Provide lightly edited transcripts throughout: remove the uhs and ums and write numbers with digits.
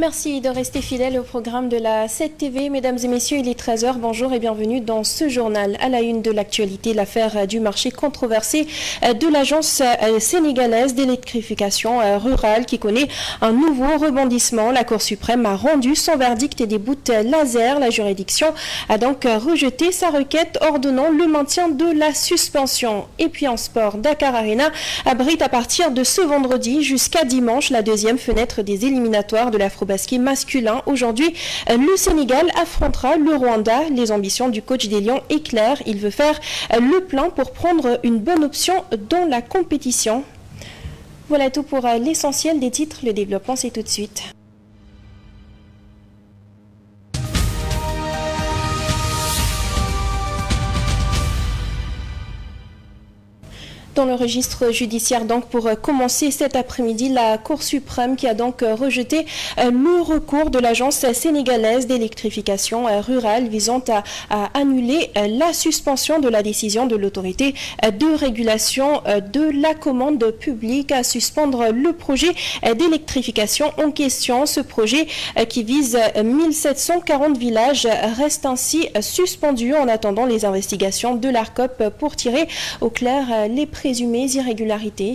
Merci de rester fidèle au programme de la 7TV. Mesdames et messieurs, il est 13h. Bonjour et bienvenue dans ce journal. À la une de l'actualité, l'affaire du marché controversé de l'agence sénégalaise d'électrification rurale qui connaît un nouveau rebondissement. La Cour suprême a rendu son verdict et des bouts laser. La juridiction a donc rejeté sa requête ordonnant le maintien de la suspension. Et puis en sport, Dakar Arena abrite à partir de ce vendredi jusqu'à dimanche la deuxième fenêtre des éliminatoires de l'Afro-Basket masculin. Aujourd'hui, le Sénégal affrontera le Rwanda. Les ambitions du coach des Lions est claire. Il veut faire le plein pour prendre une bonne option dans la compétition. Voilà tout pour l'essentiel des titres. Le développement, c'est tout de suite. Dans le registre judiciaire, donc, pour commencer cet après-midi, la Cour suprême qui a donc rejeté le recours de l'agence sénégalaise d'électrification rurale visant à annuler la suspension de la décision de l'autorité de régulation de la commande publique à suspendre le projet d'électrification en question. Ce projet qui vise 1740 villages reste ainsi suspendu en attendant les investigations de l'ARCOP pour tirer au clair les présumées irrégularités.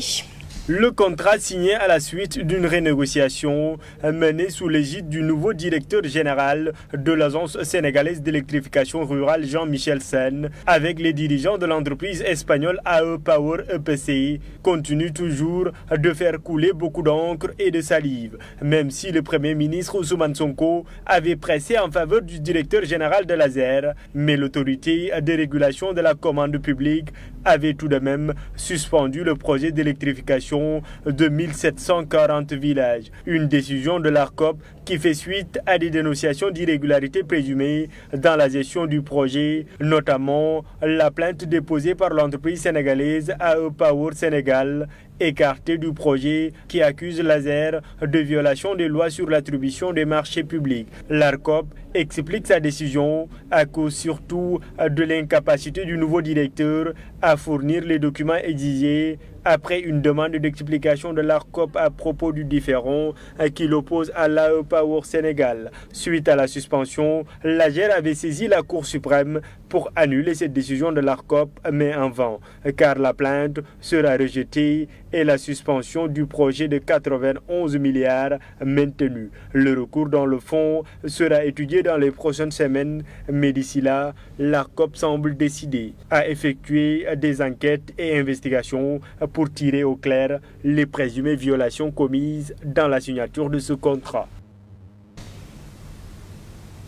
Le contrat signé à la suite d'une renégociation menée sous l'égide du nouveau directeur général de l'agence sénégalaise d'électrification rurale Jean-Michel Sen avec les dirigeants de l'entreprise espagnole AE Power EPCI continue toujours de faire couler beaucoup d'encre et de salive, même si le Premier ministre Ousmane Sonko avait pressé en faveur du directeur général de l'ASER, mais l'autorité de régulation de la commande publique avait tout de même suspendu le projet d'électrification de 1740 villages. Une décision de l'ARCOP qui fait suite à des dénonciations d'irrégularités présumées dans la gestion du projet, notamment la plainte déposée par l'entreprise sénégalaise AE Power Sénégal, écartée du projet qui accuse l'ASER de violation des lois sur l'attribution des marchés publics. L'ARCOP explique sa décision à cause surtout de l'incapacité du nouveau directeur à fournir les documents exigés après une demande d'explication de l'ARCOP à propos du différend qui l'oppose à l'AE Power Sénégal. Suite à la suspension, l'AGER avait saisi la Cour suprême pour annuler cette décision de l'ARCOP, mais en vain, car la plainte sera rejetée et la suspension du projet de 91 milliards maintenue. Le recours dans le fond sera étudié dans les prochaines semaines, mais d'ici là, l'ARCOP semble décidée à effectuer des enquêtes et investigations pour tirer au clair les présumées violations commises dans la signature de ce contrat.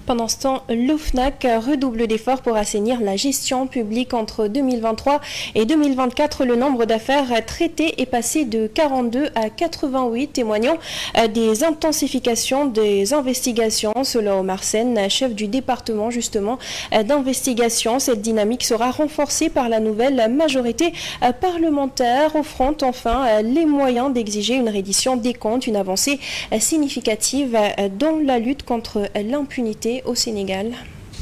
Pendant ce temps, l'OFNAC redouble d'efforts pour assainir la gestion publique entre 2023 et 2024. Le nombre d'affaires traitées est passé de 42 à 88, témoignant des intensifications des investigations. Selon Omar Sen, chef du département justement d'investigation, cette dynamique sera renforcée par la nouvelle majorité parlementaire, offrant enfin les moyens d'exiger une reddition des comptes, une avancée significative dans la lutte contre l'impunité au Sénégal.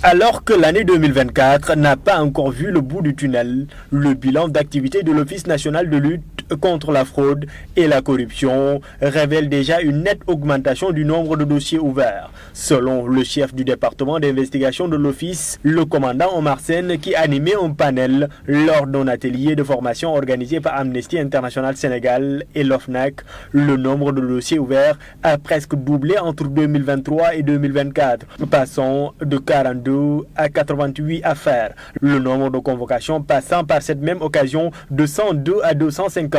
Alors que l'année 2024 n'a pas encore vu le bout du tunnel, le bilan d'activité de l'Office national de lutte contre la fraude et la corruption révèle déjà une nette augmentation du nombre de dossiers ouverts. Selon le chef du département d'investigation de l'Office, le commandant Omar Sen, qui animait un panel lors d'un atelier de formation organisé par Amnesty International Sénégal et l'OFNAC, le nombre de dossiers ouverts a presque doublé entre 2023 et 2024, passant de 42 à 88 affaires. Le nombre de convocations passant par cette même occasion de 102 à 252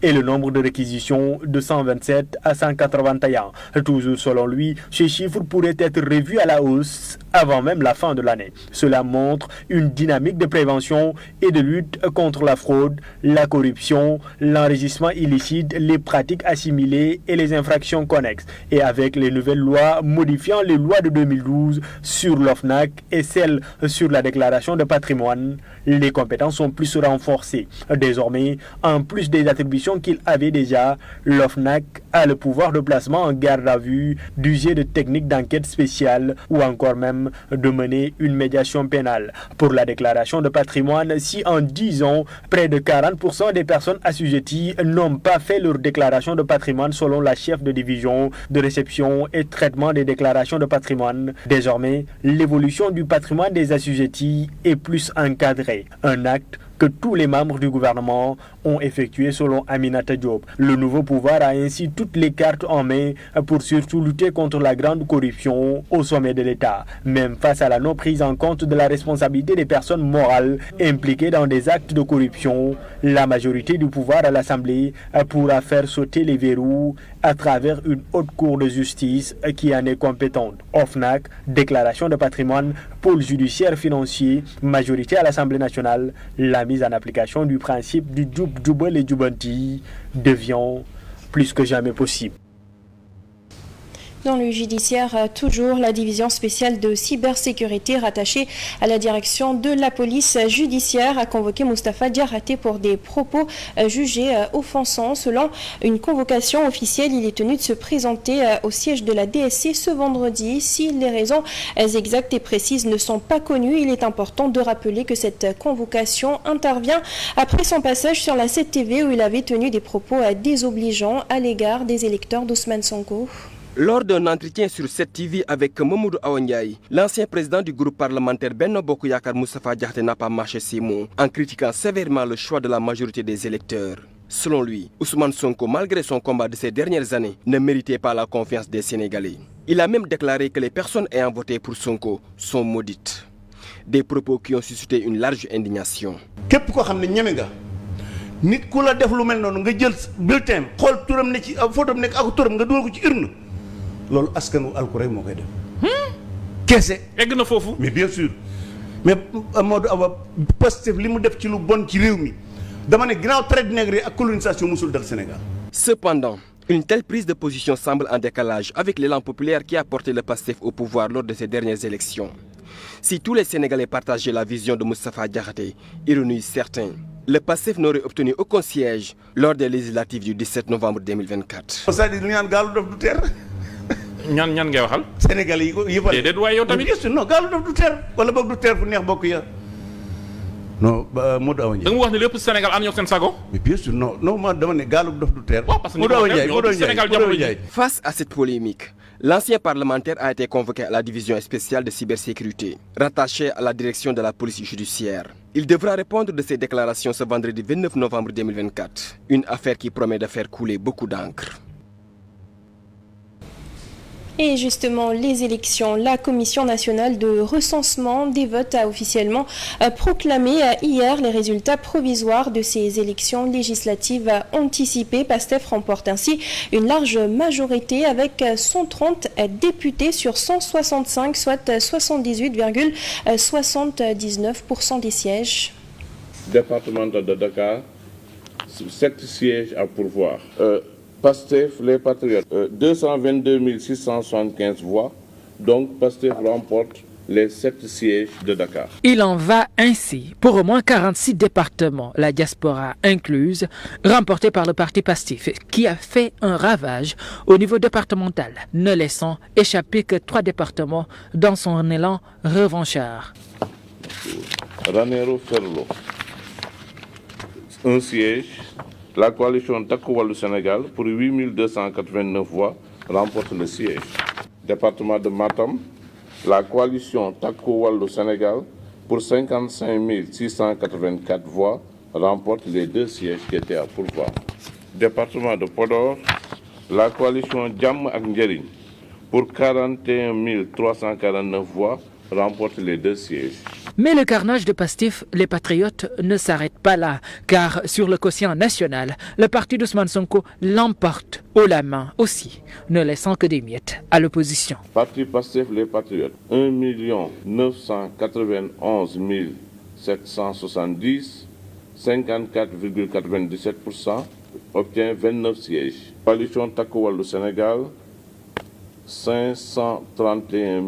et le nombre de réquisitions de 127 à 181. Toujours selon lui, ces chiffres pourraient être revus à la hausse avant même la fin de l'année. Cela montre une dynamique de prévention et de lutte contre la fraude, la corruption, l'enrichissement illicite, les pratiques assimilées et les infractions connexes. Et avec les nouvelles lois modifiant les lois de 2012 sur l'OFNAC, l'OFNAC et celle sur la déclaration de patrimoine. Les compétences sont plus renforcées. Désormais, en plus des attributions qu'il avait déjà, l'OFNAC a le pouvoir de placement en garde à vue, d'user de techniques d'enquête spéciale ou encore même de mener une médiation pénale. Pour la déclaration de patrimoine, si en 10 ans, près de 40% des personnes assujetties n'ont pas fait leur déclaration de patrimoine selon la chef de division de réception et traitement des déclarations de patrimoine. Désormais, l'évolution du patrimoine des assujettis est plus encadrée. Un acte que tous les membres du gouvernement ont effectué selon Aminata Diop. Le nouveau pouvoir a ainsi toutes les cartes en main pour surtout lutter contre la grande corruption au sommet de l'État. Même face à la non prise en compte de la responsabilité des personnes morales impliquées dans des actes de corruption, la majorité du pouvoir à l'Assemblée pourra faire sauter les verrous à travers une haute cour de justice qui en est compétente. OFNAC, déclaration de patrimoine, pôle judiciaire financier, majorité à l'Assemblée nationale, la mise en application du principe du Djoubel et Djoubanti devient plus que jamais possible. Dans le judiciaire, toujours, la division spéciale de cybersécurité rattachée à la direction de la police judiciaire a convoqué Moustapha Diarraté pour des propos jugés offensants. Selon une convocation officielle, il est tenu de se présenter au siège de la DSC ce vendredi. Si les raisons exactes et précises ne sont pas connues, il est important de rappeler que cette convocation intervient après son passage sur la 7TV où il avait tenu des propos désobligeants à l'égard des électeurs d'Ousmane Sonko. Lors d'un entretien sur 7TV avec Mamoudou Awanyaï, l'ancien président du groupe parlementaire Benno Bokk Yakaar Moustapha Diakhaté n'a pas mâché ses mots en critiquant sévèrement le choix de la majorité des électeurs. Selon lui, Ousmane Sonko, malgré son combat de ces dernières années, ne méritait pas la confiance des Sénégalais. Il a même déclaré que les personnes ayant voté pour Sonko sont maudites. Des propos qui ont suscité une large indignation. nit ku la def lu mel noonu nga jël bulletin xool turam ne ci photo nekk ak turam nga dugal ko ci urne loolu askanu alku rek moo koy def kese egg na foofu mais bien sûr mais Modou Awa Pastef li mu def ci lu bon ci réew mi dama ne ginnaaw traite nègre ak colonisation musul dal Sénégal. Cependant, une telle prise de position semble en décalage avec l'élan populaire qui a porté le Pastef au pouvoir lors de ces dernières élections. Si tous les Sénégalais partageaient la vision de Moustapha Diakhaté, ironie certains, le Pastef n'aurait obtenu aucun siège lors des législatives du 17 novembre 2024. c'est-à-dire ñu naan gaalu dof du teer. ñan ngay waxal. Sénégalais yi ko yëppal. déedéet waaye yow tamit. non gaalu dof du teer wala boog du teer fu neex bokk ya. non Modou Awa Ndiaye. da nga wax ne lépp Sénégal am ñoo seen sago. mais bien sûr non man dama ne gaalu dof du teer. waaw parce que Modou Awa Ndiaye. Face à cette polémique, l'ancien parlementaire a été convoqué à la division spéciale de cybersécurité, rattachée à la direction de la police judiciaire. Il devra répondre de ses déclarations ce vendredi 29 novembre 2024, une affaire qui promet de faire couler beaucoup d'encre. Et justement, les élections, la Commission nationale de recensement des votes a officiellement proclamé hier les résultats provisoires de ces élections législatives anticipées. PASTEF remporte ainsi une large majorité avec 130 députés sur 165, soit 78,79% des sièges. Départemental de Dakar, 7 sièges à pourvoir. PASTEF, les Patriotes, 222 675 voix, donc PASTEF remporte les 7 sièges de Dakar. Il en va ainsi pour au moins 46 départements, la diaspora incluse, remportés par le parti PASTEF, qui a fait un ravage au niveau départemental, ne laissant échapper que 3 départements dans son élan revanchard. Ranérou Ferlo, 1 siège. La coalition Takku Wallu Sénégal, pour 8289 voix, remporte le siège. Département de Matam, la coalition Takku Wallu Sénégal, pour 55 684 voix, remporte les 2 sièges qui étaient à pourvoir. Département de Podor, la coalition Jàmm ak Njariñ, pour 41 349 voix, remporte les 2 sièges. Mais le carnage de PASTEF, les patriotes, ne s'arrête pas là, car sur le quotient national, le parti d'Ousmane Sonko l'emporte haut la main aussi, ne laissant que des miettes à l'opposition. Parti PASTEF, les patriotes, 1 991 770, 54,97%, obtient 29 sièges. Coalition Takku Wallu Sénégal, 531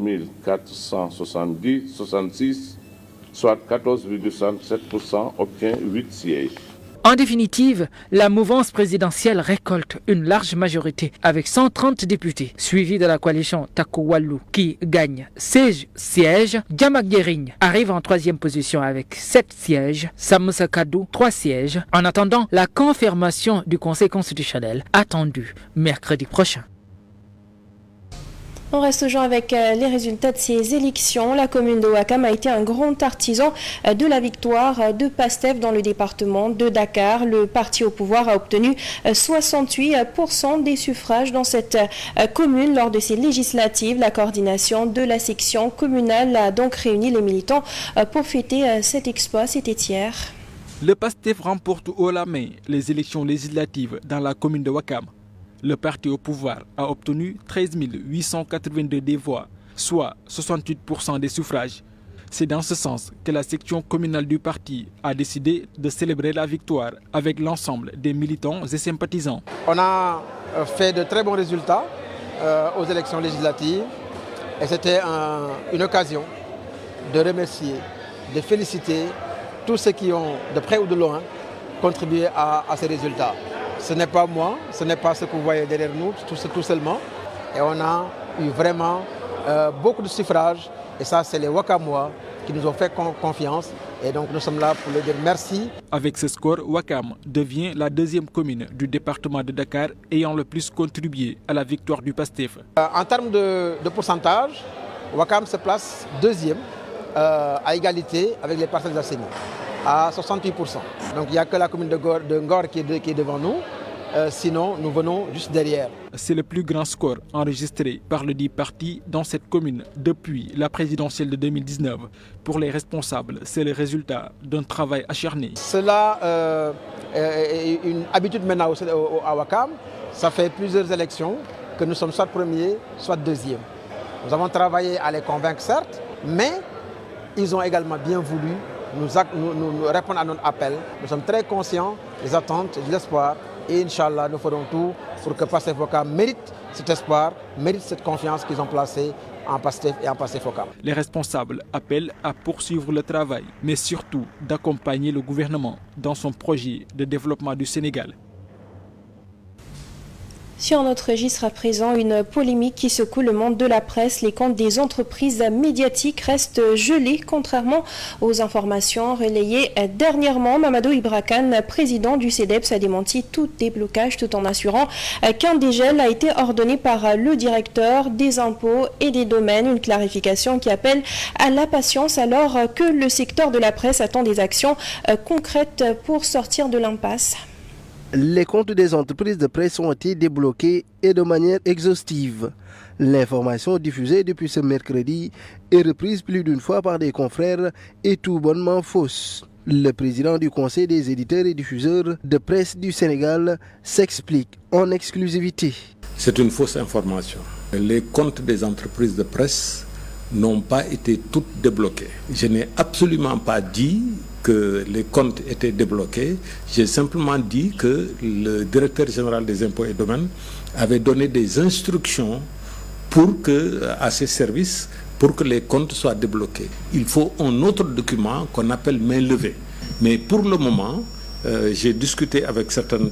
466, soit 14,67%, obtient 8 sièges. En définitive, la mouvance présidentielle récolte une large majorité avec 130 députés, suivi de la coalition Takku Wallu qui gagne 16 sièges. Diamak Guerigne arrive en troisième position avec 7 sièges, Sam Sa Kaddu 3 sièges, en attendant la confirmation du Conseil constitutionnel attendue mercredi prochain. On reste toujours avec les résultats de ces élections. La commune de Ouakam a été un grand artisan de la victoire de PASTEF dans le département de Dakar. Le parti au pouvoir a obtenu 68% des suffrages dans cette commune lors de ces législatives. La coordination de la section communale a donc réuni les militants pour fêter cet exploit. C'était hier. Le PASTEF remporte haut la main les élections législatives dans la commune de Ouakam. Le parti au pouvoir a obtenu 13 882 des voix, soit 68% des suffrages. C'est dans ce sens que la section communale du parti a décidé de célébrer la victoire avec l'ensemble des militants et sympathisants. On a fait de très bons résultats aux élections législatives et c'était une occasion de remercier, de féliciter tous ceux qui ont, de près ou de loin, contribué à ces résultats. Ce n'est pas moi, ce n'est pas ce que vous voyez derrière nous, tout seulement. Et on a eu vraiment beaucoup de suffrages. Et ça, c'est les Wakamois qui nous ont fait confiance. Et donc, nous sommes là pour leur dire merci. Avec ce score, Ouakam devient la deuxième commune du département de Dakar ayant le plus contribué à la victoire du PASTEF. En termes de pourcentage, Ouakam se place deuxième à égalité avec les Parcelles Assainies, à 68%. Donc il n'y a que la commune de Ngor qui est devant nous, sinon nous venons juste derrière. C'est le plus grand score enregistré par le dit parti dans cette commune depuis la présidentielle de 2019. Pour les responsables, c'est le résultat d'un travail acharné. Cela est une habitude maintenant à Ouakam. Ça fait plusieurs élections que nous sommes soit premiers, soit deuxièmes. Nous avons travaillé à les convaincre certes, mais ils ont également bien voulu nous répondre à notre appel. Nous sommes très conscients des attentes et de l'espoir. Et Inch'Allah, nous ferons tout pour que PASTEF Ouakam mérite cet espoir, mérite cette confiance qu'ils ont placée en PASTEF et en PASTEF Ouakam. Les responsables appellent à poursuivre le travail, mais surtout d'accompagner le gouvernement dans son projet de développement du Sénégal. Sur notre registre à présent, une polémique qui secoue le monde de la presse. Les comptes des entreprises médiatiques restent gelés, contrairement aux informations relayées dernièrement. Mamadou Ibra Kane, président du CEDEPS, a démenti tout déblocage tout en assurant qu'un dégel a été ordonné par le directeur des impôts et des domaines. Une clarification qui appelle à la patience alors que le secteur de la presse attend des actions concrètes pour sortir de l'impasse. Les comptes des entreprises de presse ont été débloqués et de manière exhaustive. L'information diffusée depuis ce mercredi est reprise plus d'une fois par des confrères et tout bonnement fausse. Le président du Conseil des éditeurs et diffuseurs de presse du Sénégal s'explique en exclusivité. C'est une fausse information. Les comptes des entreprises de presse n'ont pas été toutes débloqués. Je n'ai absolument pas dit que les comptes étaient débloqués. J'ai simplement dit que le directeur général des impôts et domaines avait donné des instructions à ses services pour que les comptes soient débloqués. Il faut un autre document qu'on appelle main levée. Mais pour le moment, j'ai discuté avec certaines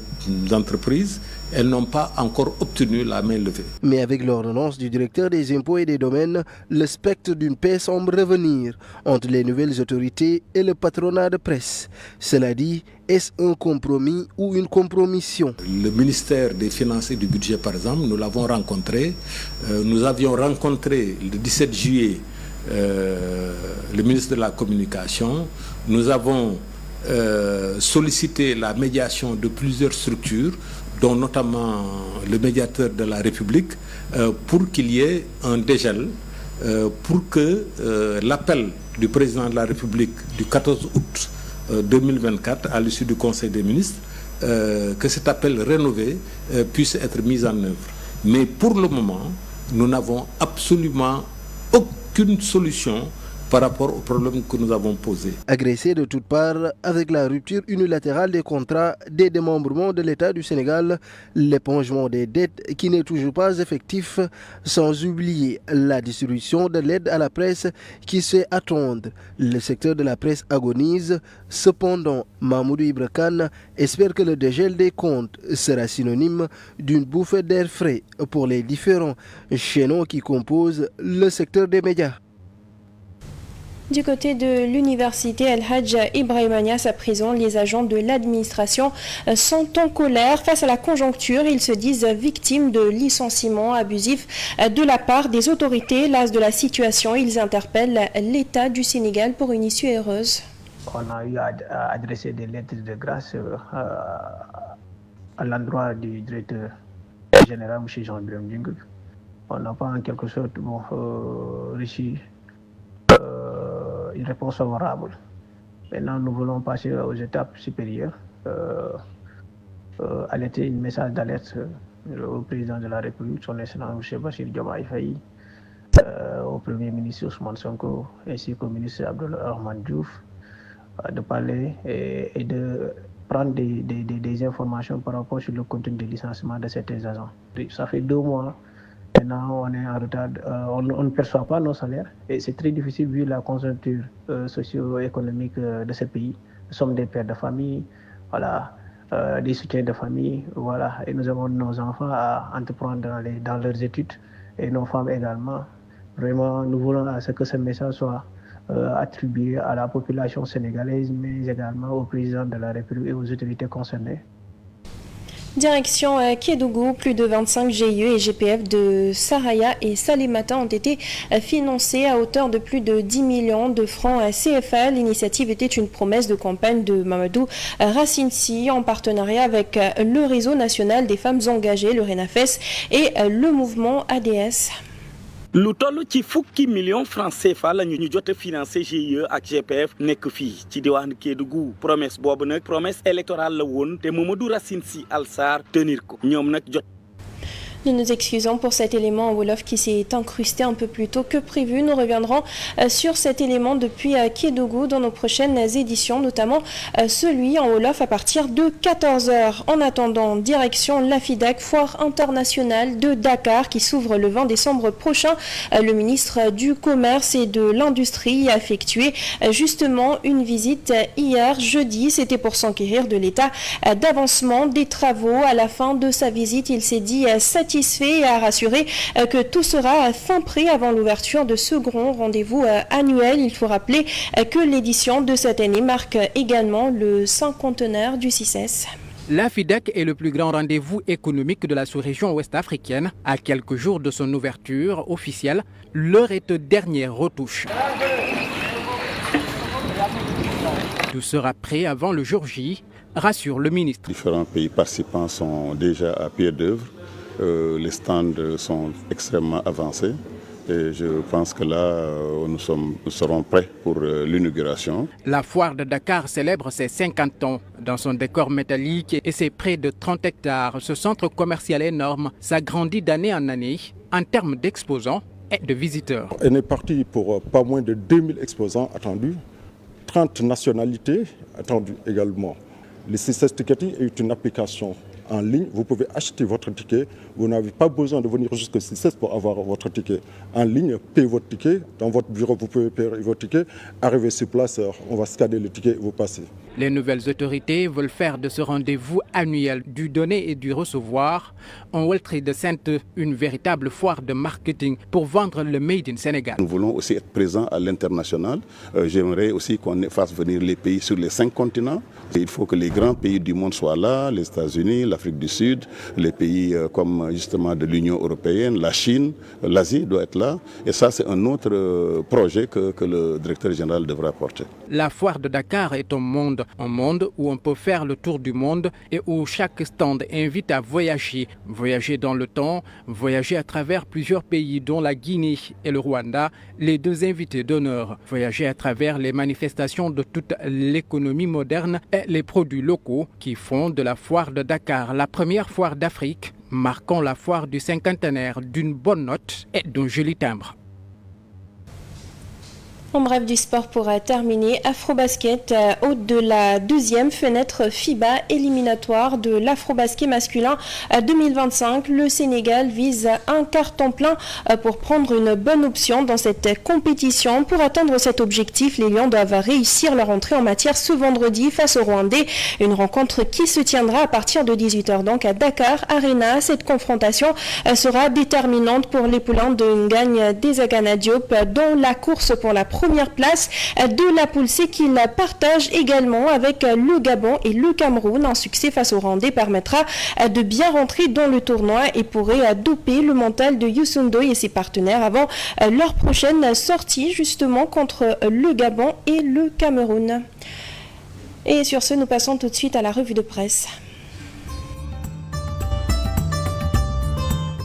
entreprises, elles n'ont pas encore obtenu la main levée. Mais avec l'ordonnance du directeur des impôts et des domaines, le spectre d'une paix semble revenir entre les nouvelles autorités et le patronat de presse. Cela dit, est-ce un compromis ou une compromission? Le ministère des Finances et du Budget, par exemple, nous l'avons rencontré. Nous avions rencontré le 17 juillet le ministre de la Communication. Nous avons sollicité la médiation de plusieurs structures, dont notamment le médiateur de la République, pour qu'il y ait un dégel, pour que l'appel du président de la République du 14 août 2024, à l'issue du Conseil des ministres, que cet appel rénové puisse être mis en œuvre. Mais pour le moment, nous n'avons absolument aucune solution par rapport aux problèmes que nous avons posés. Agressé de toutes parts avec la rupture unilatérale des contrats des démembrements de l'État du Sénégal, l'épongement des dettes qui n'est toujours pas effectif, sans oublier la distribution de l'aide à la presse qui se fait attendre. Le secteur de la presse agonise. Cependant, Mahmoudou Ibra Kane espère que le dégel des comptes sera synonyme d'une bouffée d'air frais pour les différents chaînons qui composent le secteur des médias. Du côté de l'université El-Hadj Ibrahima Niasse à prison, les agents de l'administration sont en colère face à la conjoncture. Ils se disent victimes de licenciements abusifs de la part des autorités. Las de la situation, ils interpellent l'État du Sénégal pour une issue heureuse. On a eu à adresser des lettres de grâce à l'endroit du directeur général, M. Jean-Birame Djingue. On n'a pas en quelque sorte reçu une réponse favorable. Maintenant, nous voulons passer aux étapes supérieures, alerter un message d'alerte au président de la République, son Excellence M. Bassirou Diomaye Faye, au Premier ministre Ousmane Sonko, ainsi qu'au ministre Abdoulaye Rahmane Diouf, de parler et de prendre des informations par rapport sur le contenu du licenciement de certains agents. Ça fait 2 mois. Maintenant, on est en retard, on ne perçoit pas nos salaires et c'est très difficile vu la conjoncture socio-économique de ce pays. Nous sommes des pères de famille, voilà, des soutiens de famille, voilà, et nous avons nos enfants à entreprendre dans leurs études et nos femmes également. Vraiment, nous voulons à ce que ce message soit attribué à la population sénégalaise, mais également au président de la République et aux autorités concernées. Direction Kédougou, plus de 25 GIE et GPF de Saraya et Salémata ont été financés à hauteur de plus de 10 millions de francs CFA. L'initiative était une promesse de campagne de Mamadou Racine Sy en partenariat avec le réseau national des femmes engagées, le RENAFES, et le mouvement ADS. lu toll ci fukki millions francs CFA la ñu jot a financé GIE ak GPF nekk fii ci diwaanu Kédougou promesse boobu nag promesse électorale la woon te Mamadou Racine Sy Alsar tenir ko ñoom nag jot. Nous nous excusons pour cet élément en Wolof qui s'est incrusté un peu plus tôt que prévu. Nous reviendrons sur cet élément depuis Kédougou dans nos prochaines éditions, notamment celui en Wolof à partir de 14h. En attendant, direction l'AFIDAC, foire internationale de Dakar qui s'ouvre le 20 décembre prochain. Le ministre du Commerce et de l'Industrie a effectué justement une visite hier jeudi. C'était pour s'enquérir de l'état d'avancement des travaux. À la fin de sa visite, il s'est dit satisfait et a rassuré que tout sera fin prêt avant l'ouverture de ce grand rendez-vous annuel. Il faut rappeler que l'édition de cette année marque également le 50e du CICES. L'AFIDAC est le plus grand rendez-vous économique de la sous-région ouest-africaine. À quelques jours de son ouverture officielle, l'heure est aux dernières retouches. Tout sera prêt avant le jour J, rassure le ministre. Différents pays participants sont déjà à pied d'œuvre. Les stands sont extrêmement avancés et je pense que là, nous serons prêts pour l'inauguration. La foire de Dakar célèbre ses 50 ans. Dans son décor métallique et ses près de 30 hectares, ce centre commercial énorme s'agrandit d'année en année en termes d'exposants et de visiteurs. On est parti pour pas moins de 2000 exposants attendus, 30 nationalités attendues également. Le CICES Ticketing est une application en ligne, vous pouvez acheter votre ticket, vous n'avez pas besoin de venir jusqu'au CICES pour avoir votre ticket. En ligne, payez votre ticket, dans votre bureau vous pouvez payer votre ticket, arrivez sur place, on va scanner le ticket et vous passez. Les nouvelles autorités veulent faire de ce rendez-vous annuel du donner et du recevoir en World Trade Center une véritable foire de marketing pour vendre le Made in Sénégal. Nous voulons aussi être présents à l'international. J'aimerais aussi qu'on fasse venir les pays sur les 5 continents. Et il faut que les grands pays du monde soient là, les États-Unis, l'Afrique du Sud, les pays comme justement de l'Union européenne, la Chine, l'Asie doit être là. Et ça, c'est un autre projet que le directeur général devra porter. La foire de Dakar est un monde où on peut faire le tour du monde et où chaque stand invite à voyager. Voyager dans le temps, voyager à travers plusieurs pays dont la Guinée et le Rwanda, les 2 invités d'honneur. Voyager à travers les manifestations de toute l'économie moderne et les produits locaux qui font de la foire de Dakar la première foire d'Afrique, marquant la foire du cinquantenaire d'une bonne note et d'un joli timbre. En bref du sport pour terminer, Afrobasket, au de la deuxième fenêtre FIBA éliminatoire de l'Afrobasket masculin 2025. Le Sénégal vise un carton plein pour prendre une bonne option dans cette compétition. Pour atteindre cet objectif, les Lions doivent réussir leur entrée en matière ce vendredi face aux Rwandais. Une rencontre qui se tiendra à partir de 18h donc à Dakar Arena. Cette confrontation sera déterminante pour les poulains de Ngagne Desagana Diop dans la course pour la première place de la poule C qu'il partage également avec le Gabon et le Cameroun. Un succès face aux Rwandais permettra de bien rentrer dans le tournoi et pourrait doper le mental de Youssou N'Doye et ses partenaires avant leur prochaine sortie justement contre le Gabon et le Cameroun. Et sur ce, nous passons tout de suite à la revue de presse.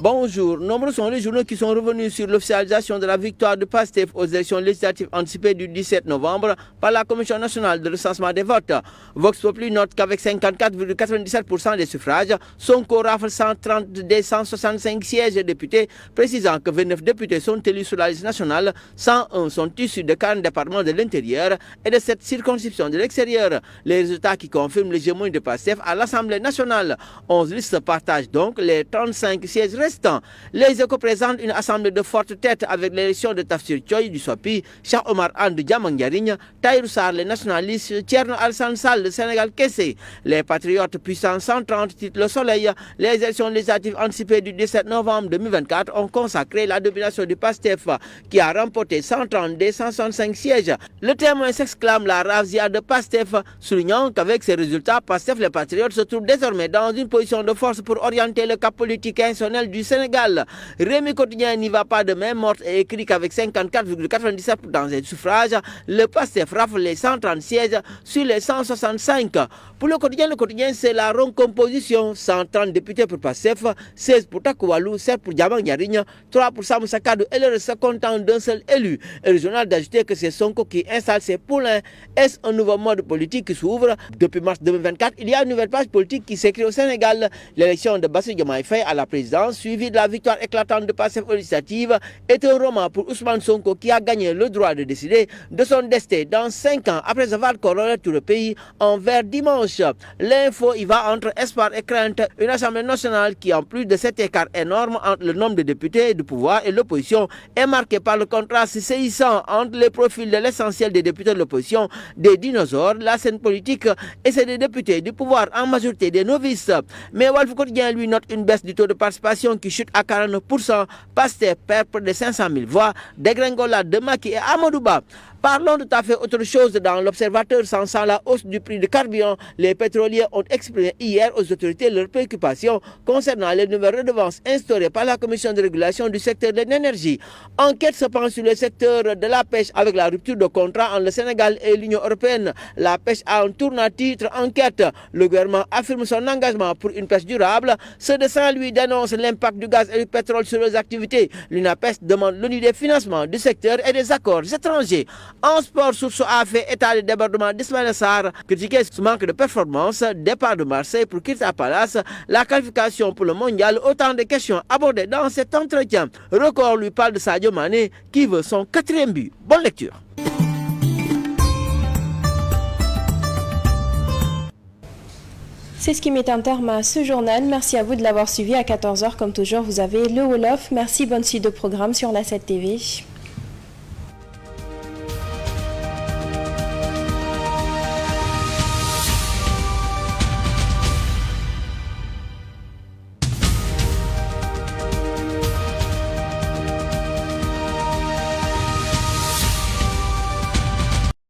Bonjour. Nombreux sont les journaux qui sont revenus sur l'officialisation de la victoire de PASTEF aux élections législatives anticipées du 17 novembre par la Commission nationale de recensement des votes. Vox Populi note qu'avec 54,97% des suffrages, Sonko rafle 130 des 165 sièges de députés, précisant que 29 députés sont élus sur la liste nationale, 101 sont issus de 40 départements de l'intérieur et de 7 circonscriptions de l'extérieur. Les résultats qui confirment l'hégémonie de PASTEF à l'Assemblée nationale. 11 listes partagent donc les 35 sièges restants. Les Échos présentent une assemblée de fortes têtes avec l'élection de Tafsir Thioye du SOPI, Cheikh Omar Anne de Diamangarigne, Tahirou Sarr, les nationalistes, Thierno Alassane Sall, le Sénégal Kessé. Les patriotes puissants 130 titre Le Soleil. Les élections législatives anticipées du 17 novembre 2024 ont consacré la domination du PASTEF qui a remporté 130 des 165 sièges. Le Témoin s'exclame la razzia de PASTEF, soulignant qu'avec ces résultats, PASTEF les patriotes se trouvent désormais dans une position de force pour orienter le cap politique institutionnel du Sénégal. Rémi Quotidien n'y va pas de main morte et écrit qu'avec 54,97% des suffrages, le PASTEF rafle les 130 sièges sur les 165. Pour le quotidien, c'est la recomposition. 130 députés pour PASTEF, 16 pour Takoualou, 7 pour Diamangarigne, 3 pour Samoussa Kadou et le reste comptant d'un seul élu. Et le journal d'ajouter que c'est Sonko qui installe ses poulains. Est-ce un nouveau mode politique qui s'ouvre? Depuis mars 2024, il y a une nouvelle page politique qui s'écrit au Sénégal. L'élection de Bassirou Diomaye Faye à la présidence, suivi de la victoire éclatante de PASTEF aux législatives, est un roman pour Ousmane Sonko qui a gagné le droit de décider de son destin dans 5 ans après avoir couronné tout le pays en vert dimanche. L'info y va entre espoir et crainte. Une assemblée nationale qui, en plus de cet écart énorme entre le nombre de députés du pouvoir et l'opposition, est marquée par le contraste saisissant entre les profils de l'essentiel des députés de l'opposition, des dinosaures, la scène politique, et ceux des députés du pouvoir, en majorité des novices. Mais Walf Quotidien lui note une baisse du taux de participation qui chute à 49%. PASTEF perd près de 500 000 voix. Dégringolade de Macky et Amadouba. Parlons tout à fait autre chose. Dans l'Observateur, sensant la hausse du prix du carburant, les pétroliers ont exprimé hier aux autorités leurs préoccupations concernant les nouvelles redevances instaurées par la Commission de régulation du secteur de l'énergie. Enquête se penche sur le secteur de la pêche avec la rupture de contrat entre le Sénégal et l'Union européenne. La pêche a un tourne-titre enquête. Le gouvernement affirme son engagement pour une pêche durable. Ceux de Saint-Louis dénoncent l'impact du gaz et du pétrole sur leurs activités. L'UNAPES demande l'ONU des financements du secteur et des accords étrangers. En sport, Source a fait état des débordements d'Ismaïla Sarr, critiqué ce manque de performance, départ de Marseille pour Crystal Palace, la qualification pour le mondial, autant de questions abordées dans cet entretien. Record lui parle de Sadio Mané qui veut son 4e but. Bonne lecture. C'est ce qui met un terme à ce journal. Merci à vous de l'avoir suivi. À 14h, comme toujours, vous avez le Wolof. Merci, bonne suite de programme sur la 7 TV.